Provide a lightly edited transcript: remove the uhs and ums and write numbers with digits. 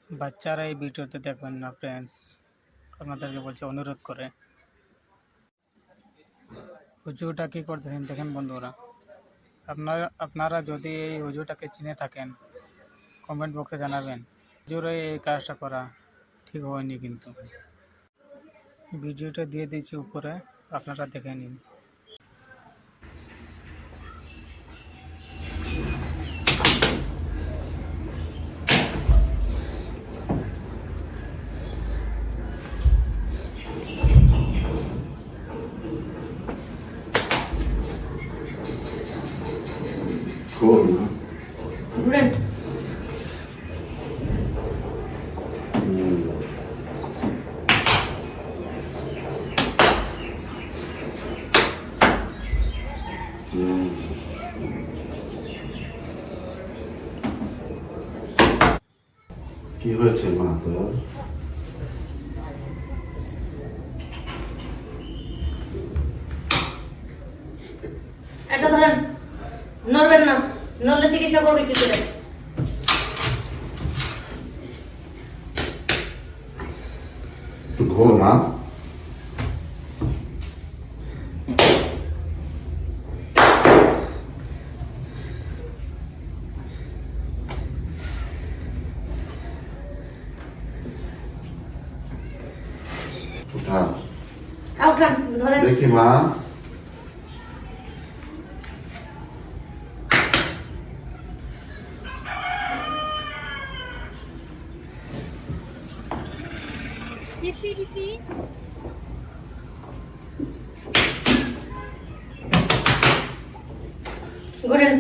বাচ্চারা এই ভিডিওতে দেখবেন না ফ্রেন্ডস, আপনাদেরকে বলছে অনুরোধ করে। হুজুরটা কী করতেছেন দেখেন বন্ধুরা। আপনারা যদি এই হুজুরটাকে চিনে থাকেন কমেন্ট বক্সে জানাবেন। হুজুর এই কাজটা করা ঠিক হয়নি, কিন্তু ভিডিওটা দিয়ে দিয়েছি উপরে, আপনারা দেখে নিন। Cool, no? Rent. কি হয়েছে মা তোর? এটা ধরেন, নড়বেন না, নড়লে চিকিৎসা করবে কি করে? একটু ঘোর মা। উঠা উঠান, ধরেন। দেখি মা। Bisi. ঘোরেন।